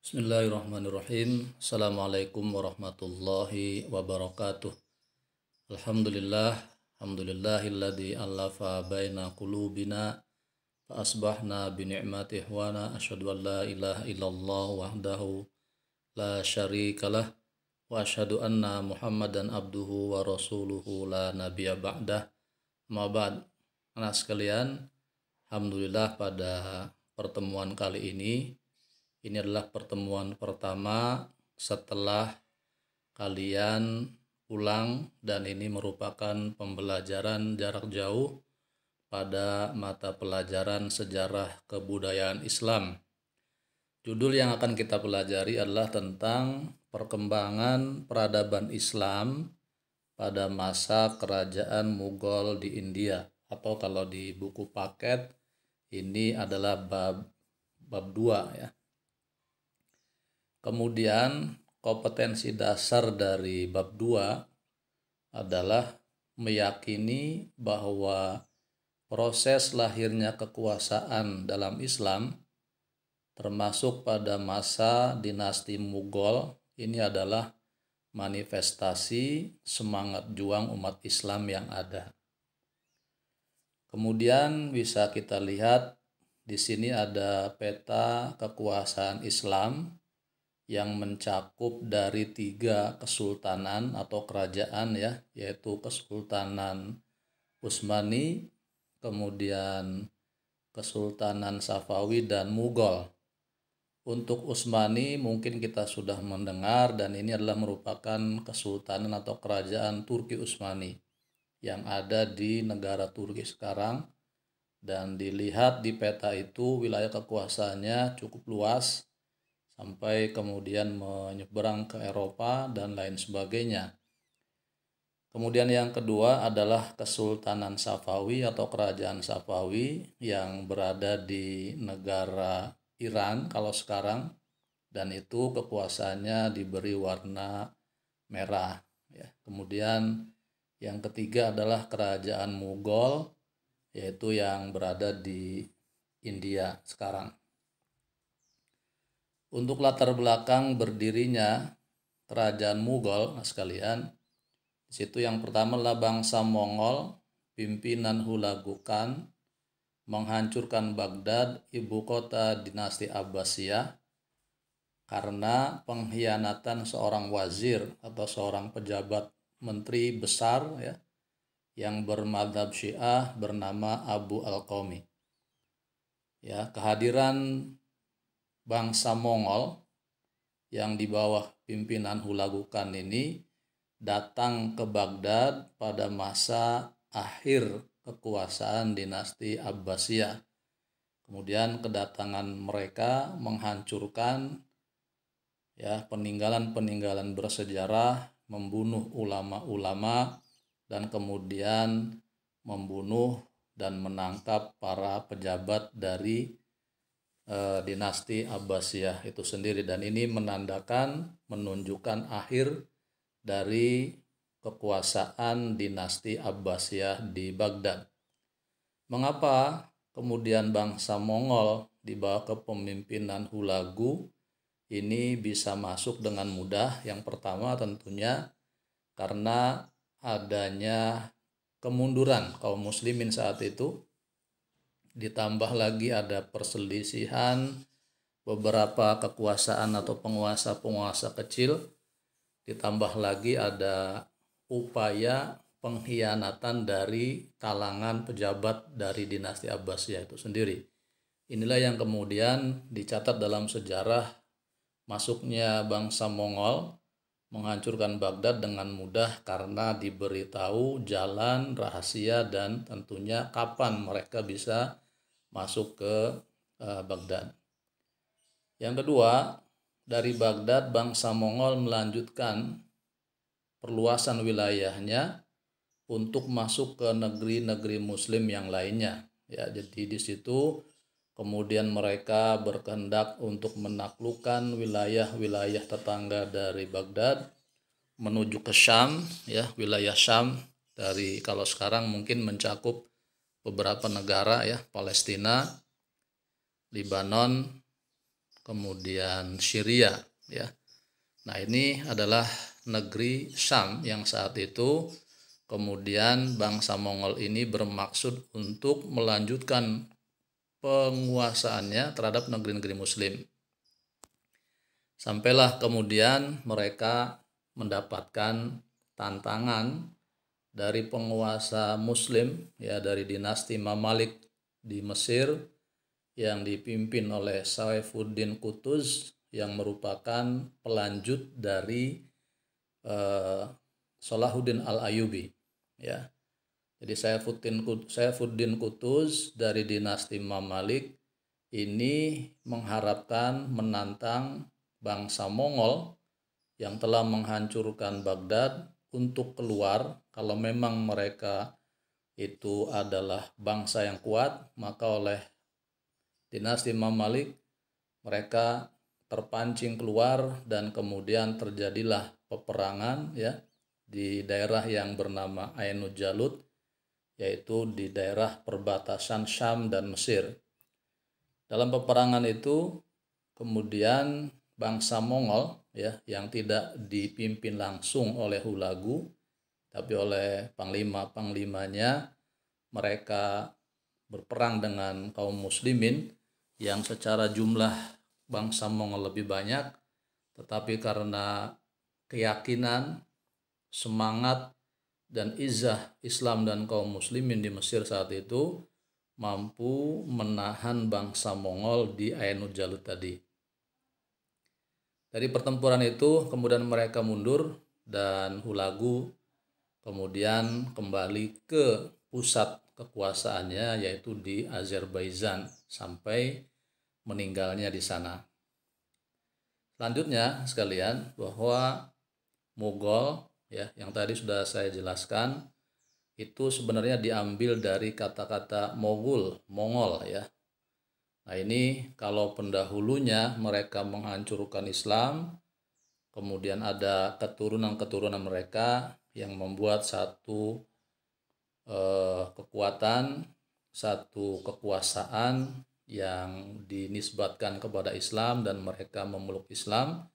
Bismillahirrahmanirrahim. Assalamualaikum warahmatullahi wabarakatuh. Alhamdulillahilladzi allafa baina qulubina fa asbahna bi ni'mati ihwana asyhadu an la ilaha illallah wahdahu la syarikalah wa asyhadu anna Muhammadan abduhu wa rasuluhu la nabiyya ba'dah. Ma ba'd. Anak sekalian, alhamdulillah pada pertemuan kali ini adalah pertemuan pertama setelah kalian pulang, dan ini merupakan pembelajaran jarak jauh pada mata pelajaran sejarah kebudayaan Islam. Judul yang akan kita pelajari adalah tentang perkembangan peradaban Islam pada masa kerajaan Mughal di India, atau kalau di buku paket ini adalah bab 2 ya. Kemudian kompetensi dasar dari bab 2 adalah meyakini bahwa proses lahirnya kekuasaan dalam Islam termasuk pada masa dinasti Mughal ini adalah manifestasi semangat juang umat Islam yang ada. Kemudian bisa kita lihat di sini ada peta kekuasaan Islam yang mencakup dari 3 kesultanan atau kerajaan ya, yaitu Kesultanan Utsmani, kemudian Kesultanan Safawi dan Mughal. Untuk Utsmani mungkin kita sudah mendengar, dan ini adalah merupakan kesultanan atau kerajaan Turki Utsmani yang ada di negara Turki sekarang, dan dilihat di peta itu wilayah kekuasaannya cukup luas sampai kemudian menyeberang ke Eropa dan lain sebagainya. Kemudian yang kedua adalah Kesultanan Safawi atau Kerajaan Safawi yang berada di negara Iran kalau sekarang, dan itu kekuasaannya diberi warna merah ya. Kemudian yang ketiga adalah Kerajaan Mughal, yaitu yang berada di India sekarang. Untuk latar belakang berdirinya kerajaan Mughal sekalian, di situ yang pertama adalah bangsa Mongol, pimpinan Hulagukan, menghancurkan Baghdad, ibu kota dinasti Abbasiyah, karena pengkhianatan seorang wazir atau seorang pejabat menteri besar ya, yang bermadzhab Syiah bernama Abu Al-Qaumi. Ya, kehadiran bangsa Mongol yang di bawah pimpinan Hulagukan ini datang ke Baghdad pada masa akhir kekuasaan dinasti Abbasiyah. Kemudian kedatangan mereka menghancurkan ya peninggalan-peninggalan bersejarah, membunuh ulama-ulama, dan kemudian membunuh dan menangkap para pejabat dari dinasti Abbasiyah itu sendiri, dan ini menunjukkan akhir dari kekuasaan dinasti Abbasiyah di Baghdad. Mengapa kemudian bangsa Mongol di bawah kepemimpinan Hulagu ini bisa masuk dengan mudah? Yang pertama tentunya karena adanya kemunduran kaum muslimin saat itu, ditambah lagi ada perselisihan beberapa kekuasaan atau penguasa-penguasa kecil, ditambah lagi ada upaya pengkhianatan dari kalangan pejabat dari dinasti Abbasiyah itu sendiri. Inilah yang kemudian dicatat dalam sejarah masuknya bangsa Mongol menghancurkan Baghdad dengan mudah karena diberitahu jalan rahasia dan tentunya kapan mereka bisa masuk ke Baghdad. Yang kedua, dari Baghdad bangsa Mongol melanjutkan perluasan wilayahnya untuk masuk ke negeri-negeri muslim yang lainnya ya. Jadi di situ kemudian mereka berkehendak untuk menaklukkan wilayah-wilayah tetangga dari Baghdad menuju ke Syam ya, wilayah Syam dari kalau sekarang mungkin mencakup beberapa negara ya, Palestina, Lebanon, kemudian Syria ya. Nah, ini adalah negeri Syam yang saat itu kemudian bangsa Mongol ini bermaksud untuk melanjutkan penguasaannya terhadap negeri-negeri muslim. Sampailah kemudian mereka mendapatkan tantangan dari penguasa muslim ya, dari dinasti Mamalik di Mesir yang dipimpin oleh Saifuddin Qutuz yang merupakan pelanjut dari Salahuddin Al-Ayyubi ya. Jadi Saifuddin Qutuz dari dinasti Mamalik ini mengharapkan menantang bangsa Mongol yang telah menghancurkan Baghdad untuk keluar. Kalau memang mereka itu adalah bangsa yang kuat, maka oleh dinasti Mamalik mereka terpancing keluar dan kemudian terjadilah peperangan ya di daerah yang bernama Ainul Jalut, yaitu di daerah perbatasan Syam dan Mesir. Dalam peperangan itu kemudian bangsa Mongol ya yang tidak dipimpin langsung oleh Hulagu tapi oleh panglima-panglimanya, mereka berperang dengan kaum muslimin yang secara jumlah bangsa Mongol lebih banyak, tetapi karena keyakinan, semangat dan izah Islam dan kaum muslimin di Mesir saat itu mampu menahan bangsa Mongol di Ainul Jalut tadi. Dari pertempuran itu kemudian mereka mundur dan Hulagu kemudian kembali ke pusat kekuasaannya yaitu di Azerbaijan sampai meninggalnya di sana. Selanjutnya sekalian, bahwa Mughal ya yang tadi sudah saya jelaskan itu sebenarnya diambil dari kata-kata Mogul, Mongol ya. Nah, ini kalau pendahulunya mereka menghancurkan Islam, kemudian ada keturunan-keturunan mereka yang membuat satu kekuatan, satu kekuasaan yang dinisbatkan kepada Islam dan mereka memeluk Islam,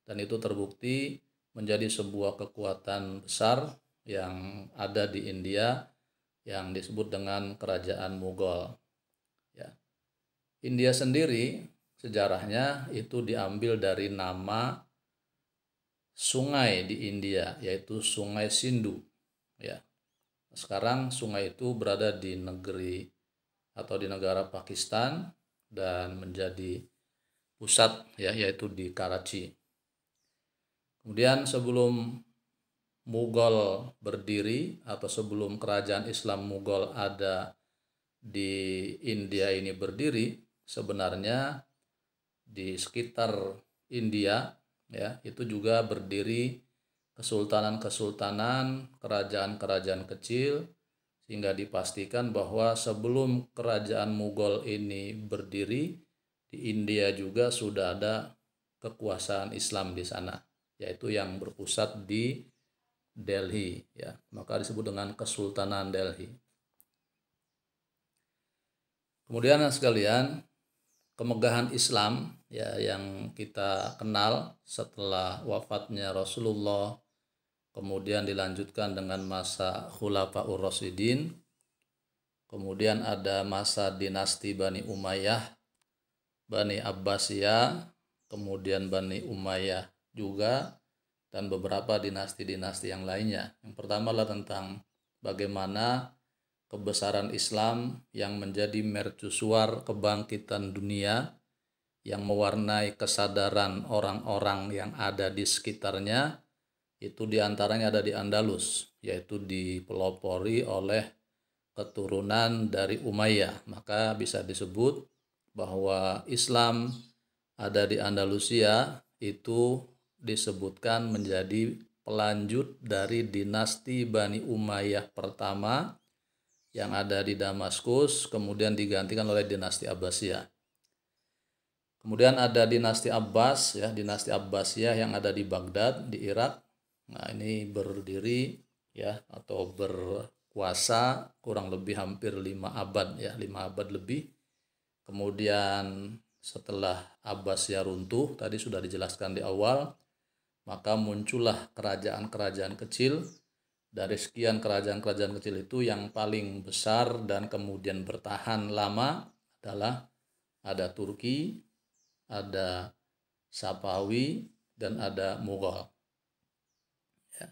dan itu terbukti menjadi sebuah kekuatan besar yang ada di India yang disebut dengan Kerajaan Mughal. Ya. India sendiri sejarahnya itu diambil dari nama sungai di India yaitu Sungai Sindhu. Ya. Sekarang sungai itu berada di negeri atau di negara Pakistan dan menjadi pusat ya yaitu di Karachi. Kemudian sebelum Mughal berdiri atau sebelum kerajaan Islam Mughal ada di India ini berdiri, sebenarnya di sekitar India ya itu juga berdiri kesultanan-kesultanan, kerajaan-kerajaan kecil, sehingga dipastikan bahwa sebelum kerajaan Mughal ini berdiri di India juga sudah ada kekuasaan Islam di sana, yaitu yang berpusat di Delhi ya, maka disebut dengan Kesultanan Delhi. Kemudian sekalian, kemegahan Islam ya yang kita kenal setelah wafatnya Rasulullah, kemudian dilanjutkan dengan masa Khulafaur Rasyidin, kemudian ada masa dinasti Bani Umayyah, Bani Abbasiyah, kemudian Bani Umayyah juga, dan beberapa dinasti-dinasti yang lainnya. Yang pertama adalah tentang bagaimana kebesaran Islam yang menjadi mercusuar kebangkitan dunia yang mewarnai kesadaran orang-orang yang ada di sekitarnya, itu diantaranya ada di Andalus, yaitu dipelopori oleh keturunan dari Umayyah. Maka bisa disebut bahwa Islam ada di Andalusia itu disebutkan menjadi pelanjut dari dinasti Bani Umayyah pertama yang ada di Damaskus, kemudian digantikan oleh dinasti Abbasiyah. Kemudian ada dinasti Abbas ya, dinasti Abbasiyah yang ada di Baghdad di Irak. Nah, ini berdiri ya atau berkuasa kurang lebih hampir 5 abad ya, 5 abad lebih. Kemudian setelah Abbasiyah runtuh, tadi sudah dijelaskan di awal, maka muncullah kerajaan-kerajaan kecil. Dari sekian kerajaan-kerajaan kecil itu yang paling besar dan kemudian bertahan lama adalah ada Turki, ada Sapawi, dan ada Mughal. Ya.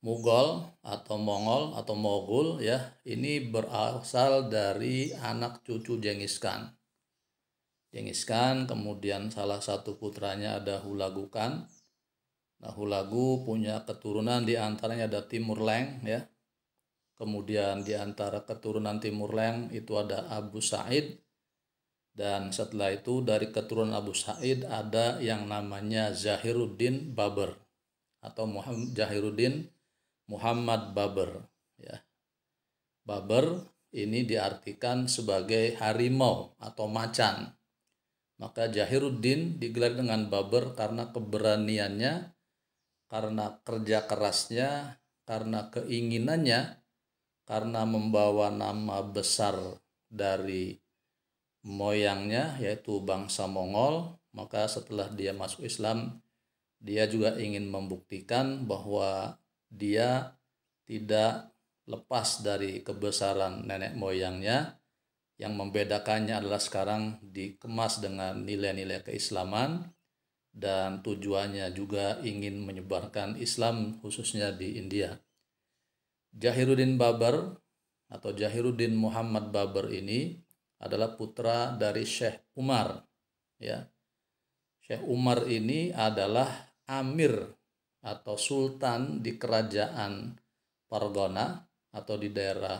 Mughal atau Mongol atau Moghul ya, ini berasal dari anak cucu Genghis Khan. Genghis Khan, kemudian salah satu putranya ada Hulagu Khan. Nah, Hulagu punya keturunan, di antaranya ada Timur Leng ya. Kemudian di antara keturunan Timur Leng itu ada Abu Sa'id, dan setelah itu dari keturunan Abu Sa'id ada yang namanya Zahiruddin Babur atau Zahiruddin Muhammad Babur ya. Babur ini diartikan sebagai harimau atau macan. Maka Zahiruddin digelar dengan Babur karena keberaniannya, karena kerja kerasnya, karena keinginannya, karena membawa nama besar dari moyangnya yaitu bangsa Mongol. Maka setelah dia masuk Islam, dia juga ingin membuktikan bahwa dia tidak lepas dari kebesaran nenek moyangnya. Yang membedakannya adalah sekarang dikemas dengan nilai-nilai keislaman, dan tujuannya juga ingin menyebarkan Islam khususnya di India. Zahiruddin Babur atau Zahiruddin Muhammad Babur ini adalah putra dari Syekh Umar ya. Syekh Umar ini adalah amir atau sultan di kerajaan Fargana atau di daerah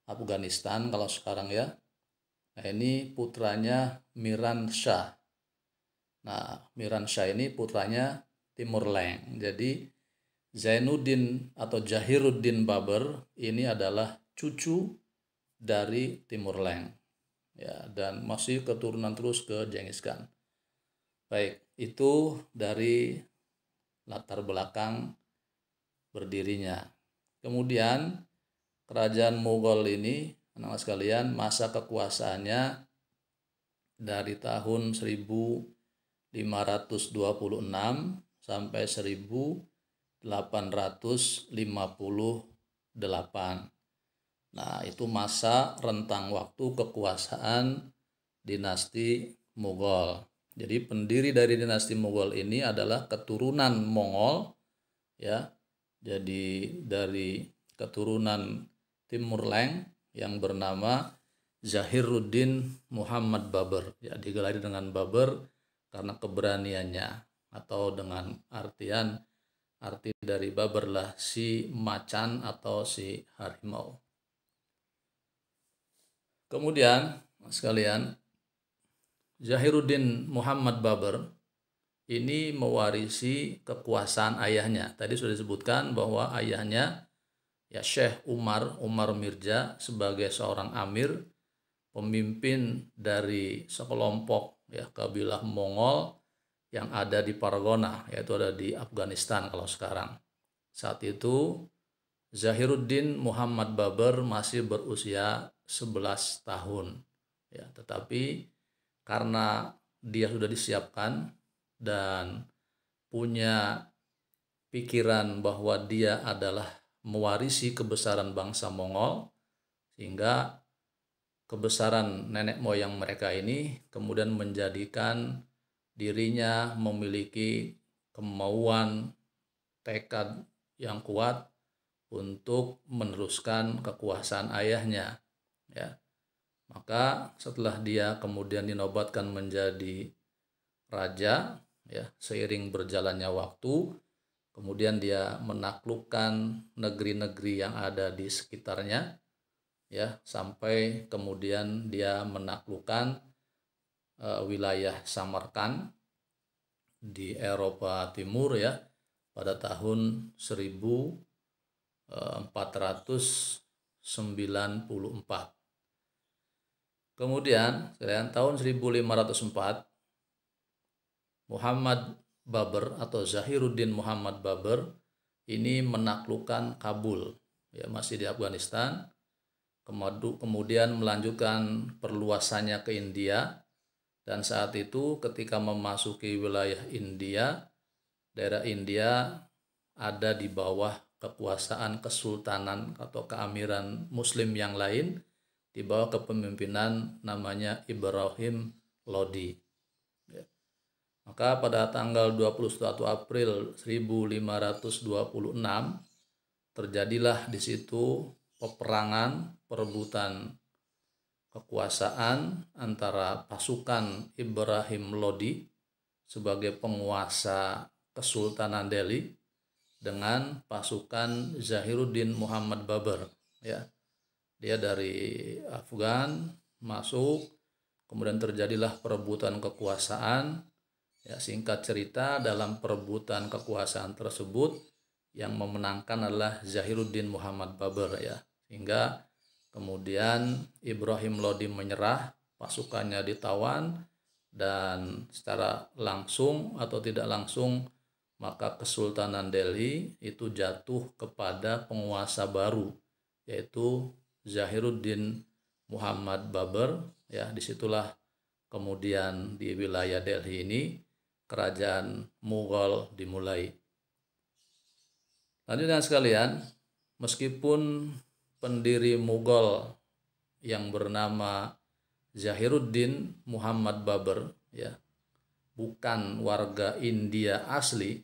Afghanistan kalau sekarang ya. Nah, ini putranya Miran Shah. Nah, Miran Shah ini putranya Timur Leng. Jadi Zainuddin atau Zahiruddin Babur ini adalah cucu dari Timur Leng ya, dan masih keturunan terus ke Genghis Khan. Baik, itu dari latar belakang berdirinya. Kemudian kerajaan Mughal ini, anak-anak sekalian, masa kekuasaannya dari tahun 1526 sampai 1858. Nah, itu masa rentang waktu kekuasaan dinasti Mughal. Jadi pendiri dari dinasti Mughal ini adalah keturunan Mongol ya. Jadi dari keturunan Timur Leng yang bernama Zahiruddin Muhammad Babur ya, digelari dengan Babur karena keberaniannya, atau dengan arti dari Babur lah si macan atau si harimau. Kemudian sekalian, Zahiruddin Muhammad Babur ini mewarisi kekuasaan ayahnya. Tadi sudah disebutkan bahwa ayahnya ya Syekh Umar Mirza sebagai seorang amir, pemimpin dari sekelompok ya kabilah Mongol yang ada di Fargana, yaitu ada di Afghanistan kalau sekarang. Saat itu Zahiruddin Muhammad Babur masih berusia 11 tahun ya, tetapi karena dia sudah disiapkan dan punya pikiran bahwa dia adalah mewarisi kebesaran bangsa Mongol, sehingga kebesaran nenek moyang mereka ini kemudian menjadikan dirinya memiliki kemauan, tekad yang kuat untuk meneruskan kekuasaan ayahnya ya. Maka setelah dia kemudian dinobatkan menjadi raja ya, seiring berjalannya waktu, kemudian dia menaklukkan negeri-negeri yang ada di sekitarnya ya, sampai kemudian dia menaklukkan wilayah Samarkand di Eropa Timur ya pada tahun 1494. Kemudian tahun 1504 Muhammad Babur atau Zahiruddin Muhammad Babur ini menaklukkan Kabul ya, masih di Afghanistan. Kemudian melanjutkan perluasannya ke India Dan saat itu ketika memasuki wilayah India, daerah India ada di bawah kekuasaan kesultanan atau keamiran muslim yang lain di bawah kepemimpinan namanya Ibrahim Lodi. Maka pada tanggal 21 April 1526 terjadilah di situ peperangan perebutan kekuasaan antara pasukan Ibrahim Lodi sebagai penguasa Kesultanan Delhi dengan pasukan Zahiruddin Muhammad Babur, ya. Dia dari Afgan masuk, kemudian terjadilah perebutan kekuasaan. Ya, singkat cerita, dalam perebutan kekuasaan tersebut yang memenangkan adalah Zahiruddin Muhammad Babur, ya. Sehingga kemudian Ibrahim Lodi menyerah, pasukannya ditawan, dan secara langsung atau tidak langsung maka Kesultanan Delhi itu jatuh kepada penguasa baru, yaitu Zahiruddin Muhammad Babur. Ya, disitulah kemudian di wilayah Delhi ini kerajaan Mughal dimulai. Lanjutkan sekalian, meskipun pendiri Mughal yang bernama Zahiruddin Muhammad Babur, ya, bukan warga India asli.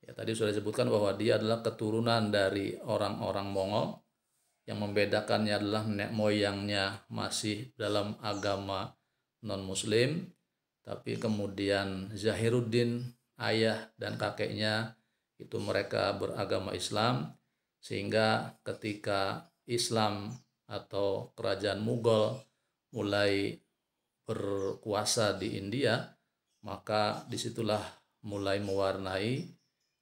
Ya, tadi sudah disebutkan bahwa dia adalah keturunan dari orang-orang Mongol. Yang membedakannya adalah nenek moyangnya masih dalam agama non-muslim, tapi kemudian Zahiruddin, ayah dan kakeknya itu mereka beragama Islam, sehingga ketika Islam atau kerajaan Mughal mulai berkuasa di India, maka disitulah mulai mewarnai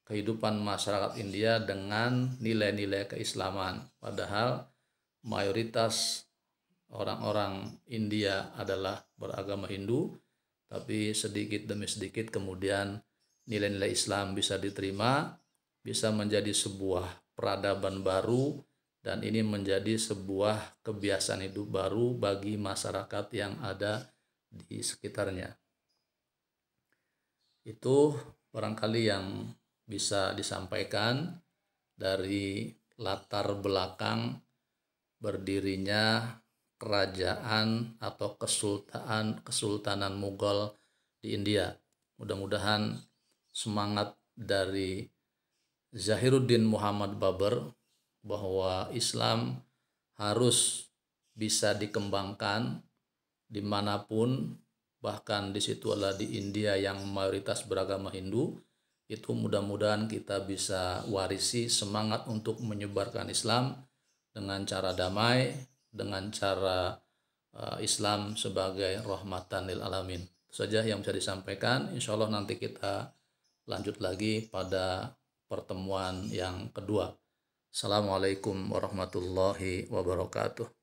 kehidupan masyarakat India dengan nilai-nilai keislaman. Padahal mayoritas orang-orang India adalah beragama Hindu, tapi sedikit demi sedikit kemudian nilai-nilai Islam bisa diterima, bisa menjadi sebuah peradaban baru, dan ini menjadi sebuah kebiasaan hidup baru bagi masyarakat yang ada di sekitarnya. Itu barangkali yang bisa disampaikan dari latar belakang berdirinya kerajaan atau kesultanan Mughal di India. Mudah-mudahan semangat dari Zahiruddin Muhammad Babur bahwa Islam harus bisa dikembangkan dimanapun, bahkan di situ adalah di India yang mayoritas beragama Hindu, itu mudah-mudahan kita bisa warisi semangat untuk menyebarkan Islam dengan cara damai, dengan cara Islam sebagai rahmatan lil alamin. Itu saja yang bisa disampaikan. Insya Allah nanti kita lanjut lagi pada pertemuan yang kedua. Assalamualaikum warahmatullahi wabarakatuh.